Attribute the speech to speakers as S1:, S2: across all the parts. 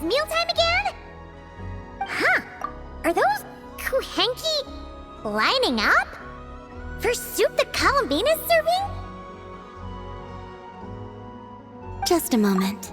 S1: mealtime again? Huh. Are those Kuhenki lining up? For soup the Columbina's serving?
S2: Just a moment.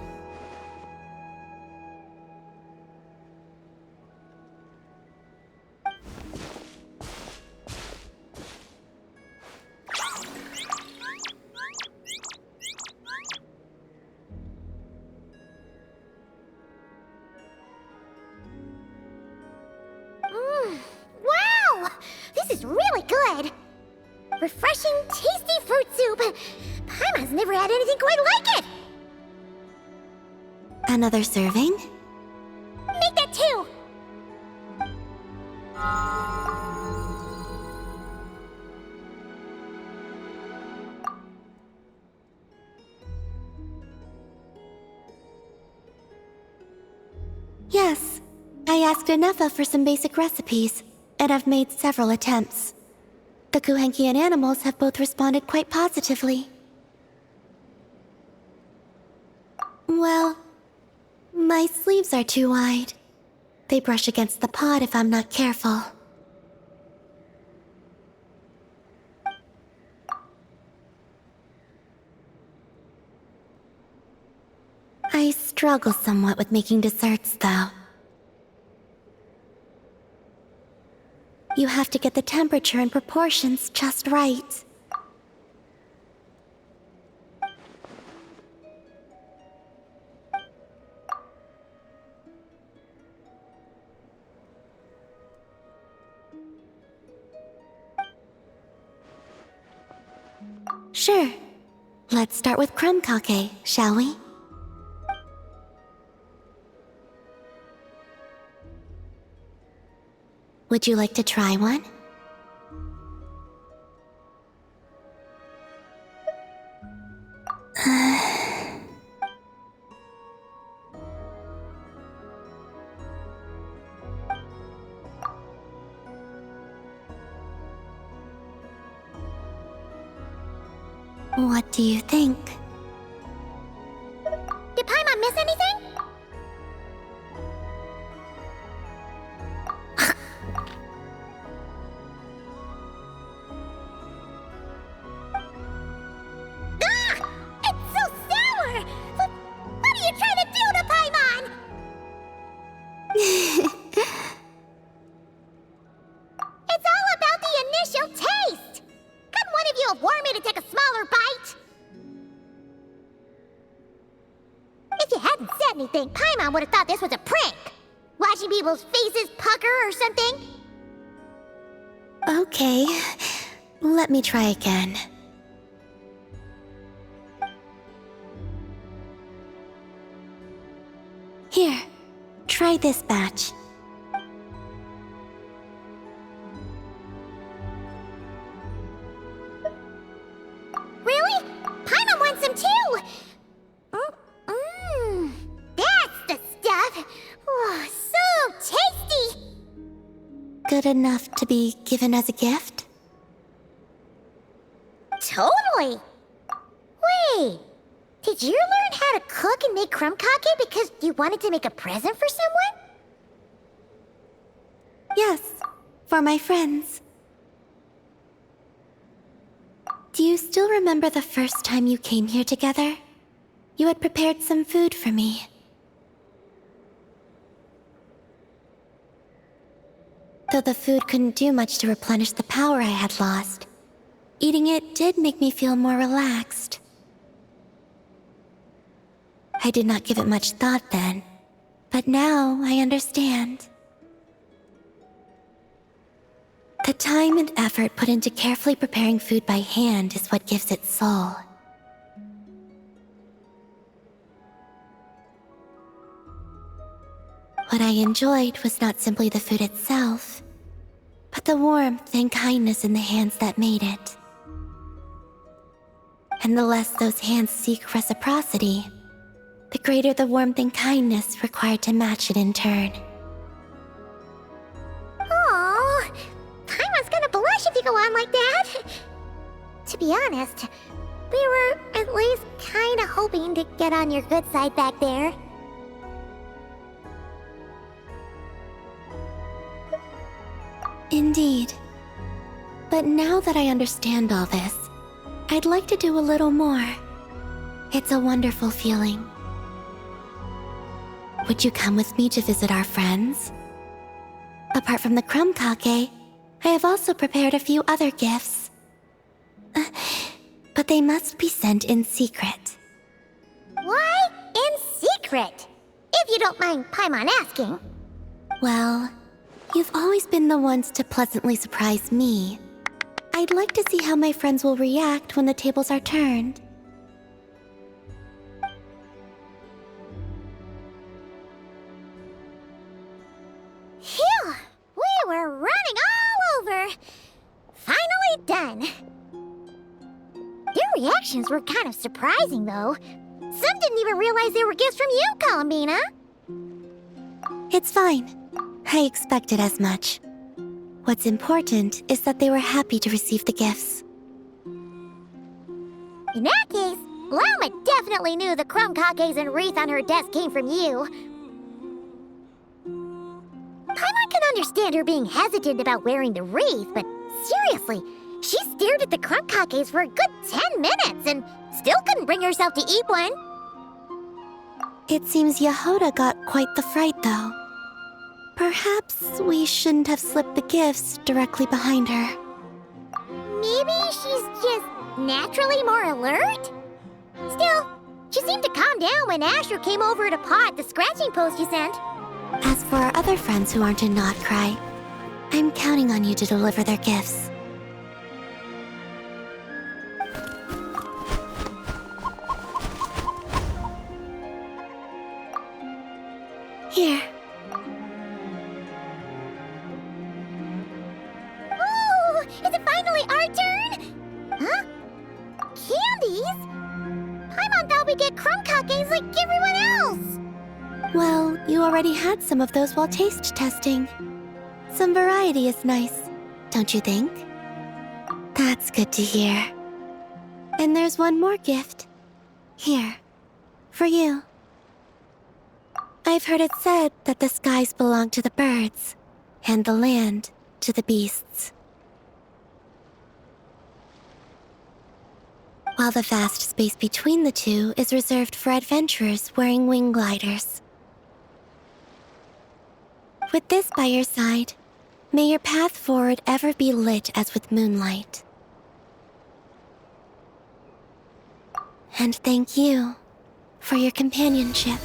S1: Wow! This is really good! Refreshing, tasty fruit soup! Paimon's never had anything quite like it!
S2: Another serving?
S1: Make that two!
S2: Yes. I asked Anefa for some basic recipes, and I've made several attempts. The Kuhenkian animals have both responded quite positively. Well, my sleeves are too wide. They brush against the pot if I'm not careful. I struggle somewhat with making desserts, though. You have to get the temperature and proportions just right. Sure. Let's start with crumb kake, shall we? Would you like to try one? What do you think?
S1: Did Paimon miss anything? Anything, Paimon would have thought this was a prank. Watching people's faces pucker or something.
S2: Okay, let me try again. Here, try this batch.
S1: Really? Paimon wants some too! That's the stuff! Oh, so tasty!
S2: Good enough to be given as a gift?
S1: Totally! Wait, did you learn how to cook and make crumb kake because you wanted to make a present for someone?
S2: Yes, for my friends. Do you still remember the first time you came here together? You had prepared some food for me. Though the food couldn't do much to replenish the power I had lost, eating it did make me feel more relaxed. I did not give it much thought then, but now I understand. The time and effort put into carefully preparing food by hand is what gives it soul. What I enjoyed was not simply the food itself, but the warmth and kindness in the hands that made it. And the less those hands seek reciprocity, the greater the warmth and kindness required to match it in turn.
S1: Aww, Paimon's gonna blush if you go on like that. To be honest, we were at least kinda hoping to get on your good side back there.
S2: Indeed. But now that I understand all this, I'd like to do a little more. It's a wonderful feeling. Would you come with me to visit our friends? Apart from the crumb cake, I have also prepared a few other gifts. But they must be sent in secret.
S1: Why in secret? If you don't mind Paimon asking.
S2: Well, you've always been the ones to pleasantly surprise me. I'd like to see how my friends will react when the tables are turned.
S1: Phew! We were running all over! Finally done! Your reactions were kind of surprising, though. Some didn't even realize they were gifts from you, Columbina.
S2: It's fine. I expected as much. What's important is that they were happy to receive the gifts.
S1: In that case, Llama definitely knew the crumb cakes and wreath on her desk came from you. Paimon can understand her being hesitant about wearing the wreath, but seriously, she stared at the crumb cakes for a good 10 minutes and still couldn't bring herself to eat one.
S2: It seems Yehoda got quite the fright, though. Perhaps we shouldn't have slipped the gifts directly behind her.
S1: Maybe she's just naturally more alert? Still, she seemed to calm down when Asher came over to paw at the scratching post you sent.
S2: As for our other friends who aren't in Not Cry, I'm counting on you to deliver their gifts. Here.
S1: Ooh, is it finally our turn? Huh? Candies? Paimon thought we'd get crumb cakes like everyone else.
S2: Well, you already had some of those while taste testing. Some variety is nice, don't you think? That's good to hear. And there's one more gift. Here, for you. I've heard it said that the skies belong to the birds, and the land to the beasts. While the vast space between the two is reserved for adventurers wearing wing gliders. With this by your side, may your path forward ever be lit as with moonlight. And thank you for your companionship.